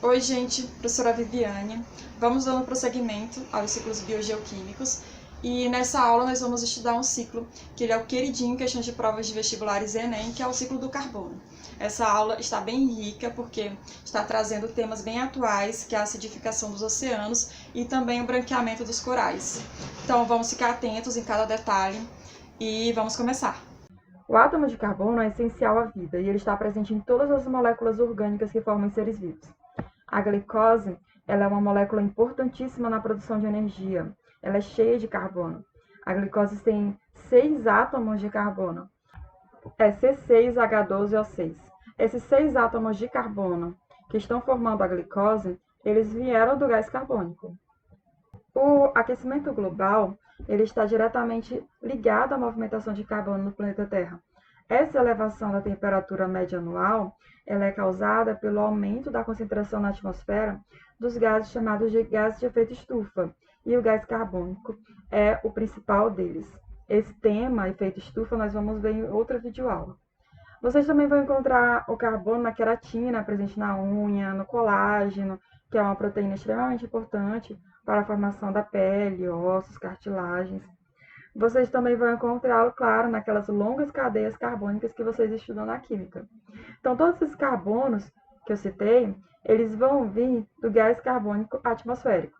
Oi, gente, professora Viviane. Vamos dando prosseguimento aos ciclos biogeoquímicos e nessa aula nós vamos estudar um ciclo que ele é o queridinho em questões de provas de vestibulares e Enem, que é o ciclo do carbono. Essa aula está bem rica porque está trazendo temas bem atuais, que é a acidificação dos oceanos e também o branqueamento dos corais. Então vamos ficar atentos em cada detalhe e vamos começar. O átomo de carbono é essencial à vida e ele está presente em todas as moléculas orgânicas que formam seres vivos. A glicose, ela é uma molécula importantíssima na produção de energia. Ela é cheia de carbono. A glicose tem 6 átomos de carbono. É C6H12O6. Esses 6 átomos de carbono que estão formando a glicose, eles vieram do gás carbônico. O aquecimento global, ele está diretamente ligado à movimentação de carbono no planeta Terra. Essa elevação da temperatura média anual, ela é causada pelo aumento da concentração na atmosfera dos gases chamados de gases de efeito estufa, e o gás carbônico é o principal deles. Esse tema, efeito estufa, nós vamos ver em outra videoaula. Vocês também vão encontrar o carbono na queratina, presente na unha, no colágeno, que é uma proteína extremamente importante para a formação da pele, ossos, cartilagens. Vocês também vão encontrá-lo, claro, naquelas longas cadeias carbônicas que vocês estudam na química. Então, todos esses carbonos que eu citei, eles vão vir do gás carbônico atmosférico.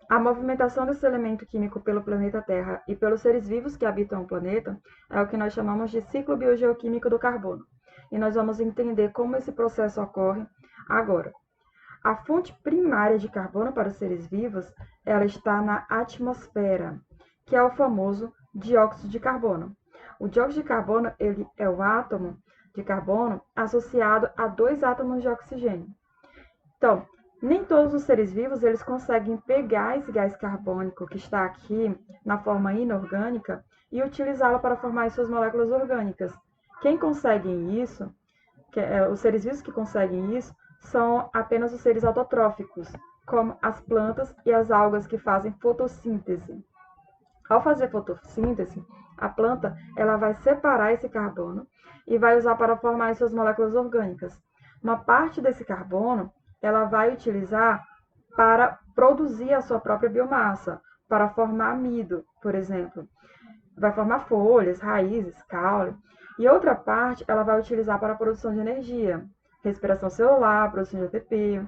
A movimentação desse elemento químico pelo planeta Terra e pelos seres vivos que habitam o planeta é o que nós chamamos de ciclo biogeoquímico do carbono. E nós vamos entender como esse processo ocorre agora. A fonte primária de carbono para os seres vivos, ela está na atmosfera, que é o famoso dióxido de carbono. O dióxido de carbono, ele é o átomo de carbono associado a 2 átomos de oxigênio. Então, nem todos os seres vivos eles conseguem pegar esse gás carbônico que está aqui na forma inorgânica e utilizá-lo para formar as suas moléculas orgânicas. Quem consegue isso, os seres vivos que conseguem isso, são apenas os seres autotróficos, como as plantas e as algas que fazem fotossíntese. Ao fazer fotossíntese, a planta ela vai separar esse carbono e vai usar para formar as suas moléculas orgânicas. Uma parte desse carbono ela vai utilizar para produzir a sua própria biomassa, para formar amido, por exemplo. Vai formar folhas, raízes, caule. E outra parte ela vai utilizar para a produção de energia, respiração celular, produção de ATP.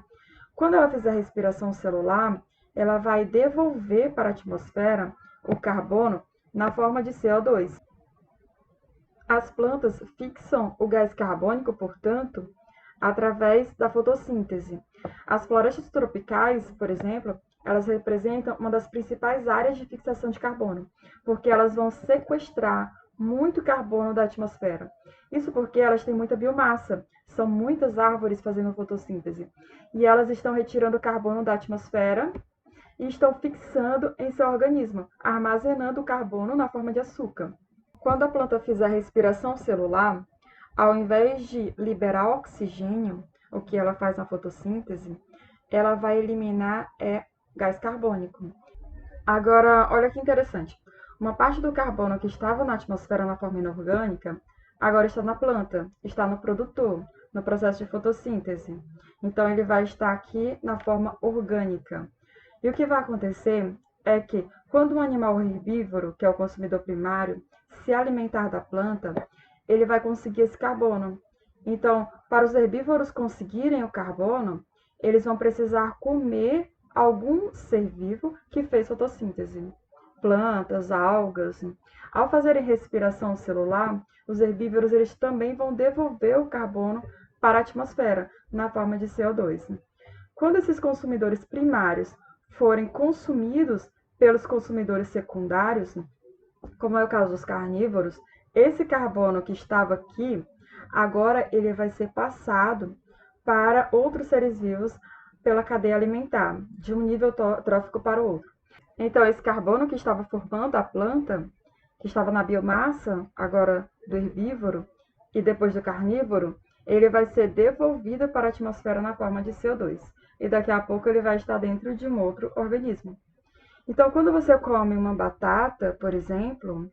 Quando ela fizer respiração celular, ela vai devolver para a atmosfera o carbono na forma de CO2. As plantas fixam o gás carbônico, portanto, através da fotossíntese. As florestas tropicais, por exemplo, elas representam uma das principais áreas de fixação de carbono, porque elas vão sequestrar muito carbono da atmosfera. Isso porque elas têm muita biomassa, são muitas árvores fazendo fotossíntese, e elas estão retirando carbono da atmosfera e estão fixando em seu organismo, armazenando o carbono na forma de açúcar. Quando a planta fizer respiração celular, ao invés de liberar oxigênio, o que ela faz na fotossíntese, ela vai eliminar gás carbônico. Agora, olha que interessante. Uma parte do carbono que estava na atmosfera na forma inorgânica, agora está na planta, está no produtor, no processo de fotossíntese. Então, ele vai estar aqui na forma orgânica. E o que vai acontecer é que, quando um animal herbívoro, que é o consumidor primário, se alimentar da planta, ele vai conseguir esse carbono. Então, para os herbívoros conseguirem o carbono, eles vão precisar comer algum ser vivo que fez fotossíntese. Plantas, algas. Ao fazerem respiração celular, os herbívoros eles também vão devolver o carbono para a atmosfera, na forma de CO2. Quando esses consumidores primários forem consumidos pelos consumidores secundários, como é o caso dos carnívoros, esse carbono que estava aqui, agora ele vai ser passado para outros seres vivos pela cadeia alimentar, de um nível trófico para o outro. Então, esse carbono que estava formando a planta, que estava na biomassa, agora do herbívoro, e depois do carnívoro, ele vai ser devolvido para a atmosfera na forma de CO2. E daqui a pouco ele vai estar dentro de um outro organismo. Então, quando você come uma batata, por exemplo,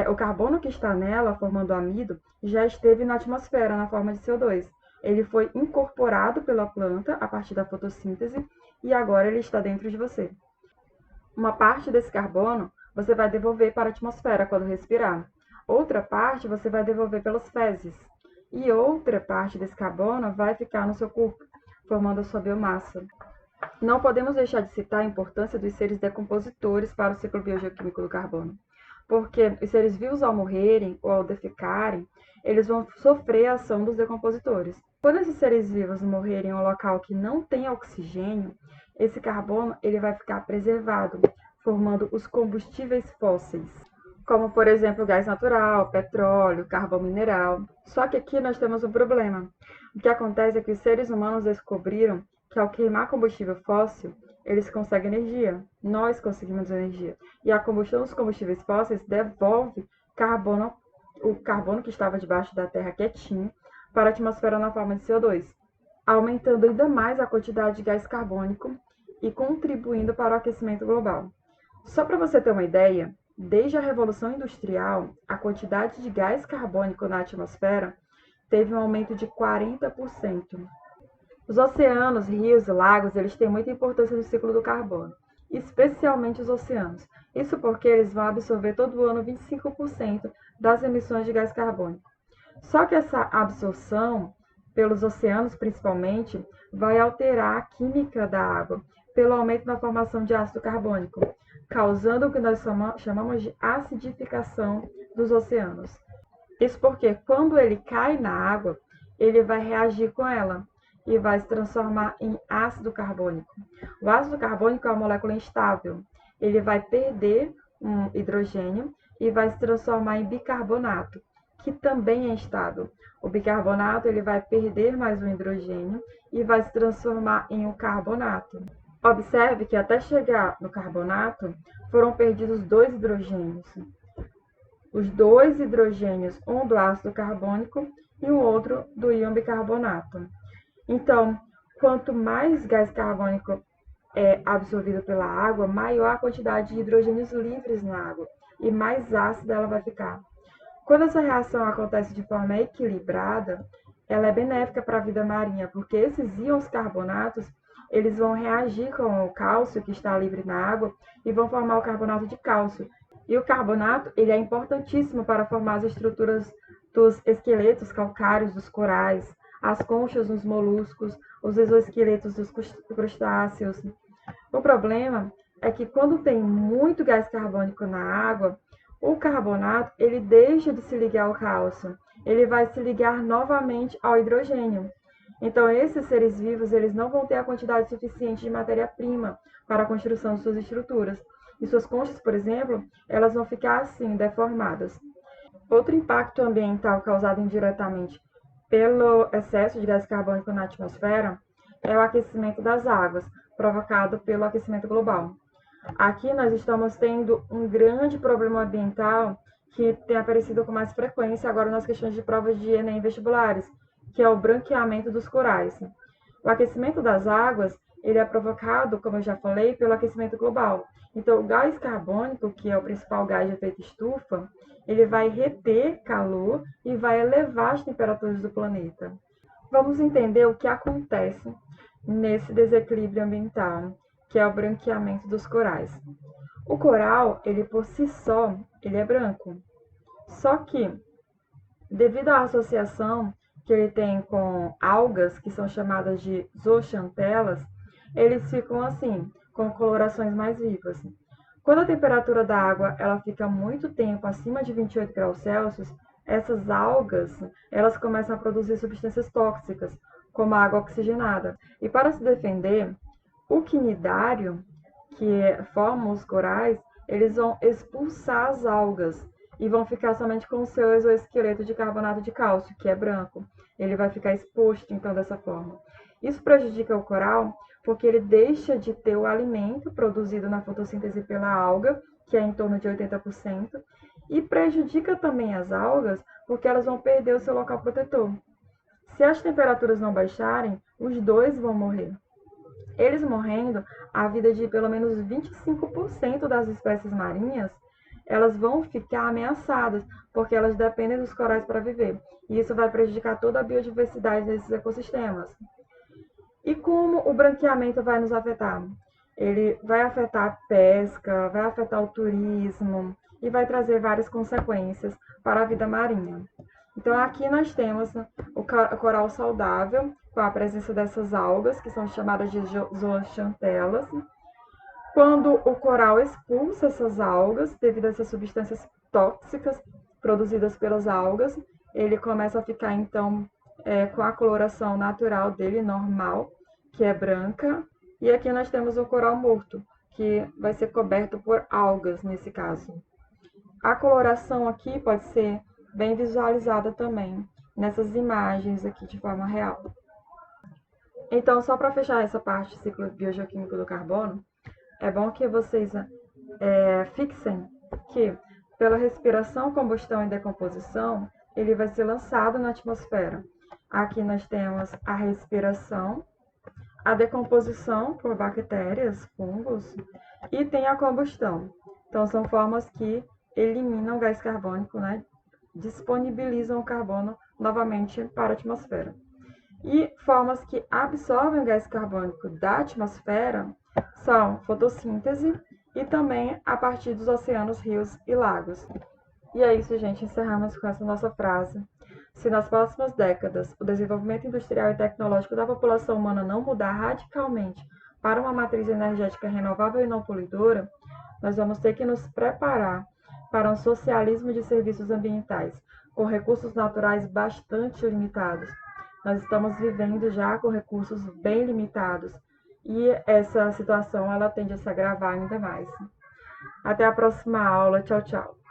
o carbono que está nela, formando amido, já esteve na atmosfera, na forma de CO2. Ele foi incorporado pela planta a partir da fotossíntese e agora ele está dentro de você. Uma parte desse carbono você vai devolver para a atmosfera quando respirar. Outra parte você vai devolver pelas fezes. E outra parte desse carbono vai ficar no seu corpo, formando a sua biomassa. Não podemos deixar de citar a importância dos seres decompositores para o ciclo biogeoquímico do carbono. Porque os seres vivos, ao morrerem ou ao defecarem, eles vão sofrer a ação dos decompositores. Quando esses seres vivos morrerem em um local que não tem oxigênio, esse carbono ele vai ficar preservado, formando os combustíveis fósseis, como, por exemplo, gás natural, petróleo, carvão mineral. Só que aqui nós temos um problema. O que acontece é que os seres humanos descobriram que ao queimar combustível fóssil, eles conseguem energia. Nós conseguimos energia. E a combustão dos combustíveis fósseis devolve o carbono que estava debaixo da Terra quietinho para a atmosfera na forma de CO2, aumentando ainda mais a quantidade de gás carbônico e contribuindo para o aquecimento global. Só para você ter uma ideia, desde a Revolução Industrial, a quantidade de gás carbônico na atmosfera teve um aumento de 40%. Os oceanos, rios e lagos, eles têm muita importância no ciclo do carbono, especialmente os oceanos. Isso porque eles vão absorver todo ano 25% das emissões de gás carbônico. Só que essa absorção, pelos oceanos principalmente, vai alterar a química da água, pelo aumento na formação de ácido carbônico, causando o que nós chamamos de acidificação dos oceanos. Isso porque quando ele cai na água, ele vai reagir com ela e vai se transformar em ácido carbônico. O ácido carbônico é uma molécula instável. Ele vai perder um hidrogênio e vai se transformar em bicarbonato, que também é instável. O bicarbonato ele vai perder mais um hidrogênio e vai se transformar em um carbonato. Observe que até chegar no carbonato, foram perdidos 2 hidrogênios. Os 2 hidrogênios, um do ácido carbônico e o outro do íon bicarbonato. Então, quanto mais gás carbônico é absorvido pela água, maior a quantidade de hidrogênios livres na água e mais ácida ela vai ficar. Quando essa reação acontece de forma equilibrada, ela é benéfica para a vida marinha, porque esses íons carbonatos eles vão reagir com o cálcio que está livre na água e vão formar o carbonato de cálcio. E o carbonato ele é importantíssimo para formar as estruturas dos esqueletos calcários dos corais, as conchas dos moluscos, os exoesqueletos dos crustáceos. O problema é que quando tem muito gás carbônico na água, o carbonato ele deixa de se ligar ao cálcio, ele vai se ligar novamente ao hidrogênio. Então, esses seres vivos eles não vão ter a quantidade suficiente de matéria-prima para a construção de suas estruturas. E suas conchas, por exemplo, elas vão ficar assim, deformadas. Outro impacto ambiental causado indiretamente pelo excesso de gás carbônico na atmosfera é o aquecimento das águas, provocado pelo aquecimento global. Aqui nós estamos tendo um grande problema ambiental que tem aparecido com mais frequência agora nas questões de provas de Enem vestibulares, que é o branqueamento dos corais. O aquecimento das águas ele é provocado, como eu já falei, pelo aquecimento global. Então, o gás carbônico, que é o principal gás de efeito estufa, ele vai reter calor e vai elevar as temperaturas do planeta. Vamos entender o que acontece nesse desequilíbrio ambiental, que é o branqueamento dos corais. O coral, ele por si só, ele é branco. Só que, devido à associação que ele tem com algas, que são chamadas de zooxantelas, eles ficam assim, com colorações mais vivas. Quando a temperatura da água ela fica muito tempo acima de 28 graus Celsius, essas algas elas começam a produzir substâncias tóxicas, como a água oxigenada. E para se defender, o quinidário, que forma os corais, eles vão expulsar as algas e vão ficar somente com o seu exoesqueleto de carbonato de cálcio, que é branco. Ele vai ficar exposto, então, dessa forma. Isso prejudica o coral porque ele deixa de ter o alimento produzido na fotossíntese pela alga, que é em torno de 80%, e prejudica também as algas porque elas vão perder o seu local protetor. Se as temperaturas não baixarem, os dois vão morrer. Eles morrendo, a vida de pelo menos 25% das espécies marinhas elas vão ficar ameaçadas, porque elas dependem dos corais para viver. E isso vai prejudicar toda a biodiversidade desses ecossistemas. E como o branqueamento vai nos afetar? Ele vai afetar a pesca, vai afetar o turismo e vai trazer várias consequências para a vida marinha. Então aqui nós temos o coral saudável, com a presença dessas algas, que são chamadas de zooxantelas. Quando o coral expulsa essas algas, devido a essas substâncias tóxicas produzidas pelas algas, ele começa a ficar então com a coloração natural dele, normal, que é branca. E aqui nós temos o coral morto, que vai ser coberto por algas nesse caso. A coloração aqui pode ser bem visualizada também nessas imagens aqui de forma real. Então, só para fechar essa parte do ciclo biogeoquímico do carbono, é bom que vocês fixem que pela respiração, combustão e decomposição, ele vai ser lançado na atmosfera. Aqui nós temos a respiração, a decomposição por bactérias, fungos, e tem a combustão. Então, são formas que eliminam o gás carbônico, né? Disponibilizam o carbono novamente para a atmosfera. E formas que absorvem o gás carbônico da atmosfera são fotossíntese e também a partir dos oceanos, rios e lagos. E é isso, gente. Encerramos com essa nossa frase. Se nas próximas décadas o desenvolvimento industrial e tecnológico da população humana não mudar radicalmente para uma matriz energética renovável e não poluidora, nós vamos ter que nos preparar para um socialismo de serviços ambientais, com recursos naturais bastante limitados. Nós estamos vivendo já com recursos bem limitados e essa situação ela tende a se agravar ainda mais. Até a próxima aula. Tchau, tchau.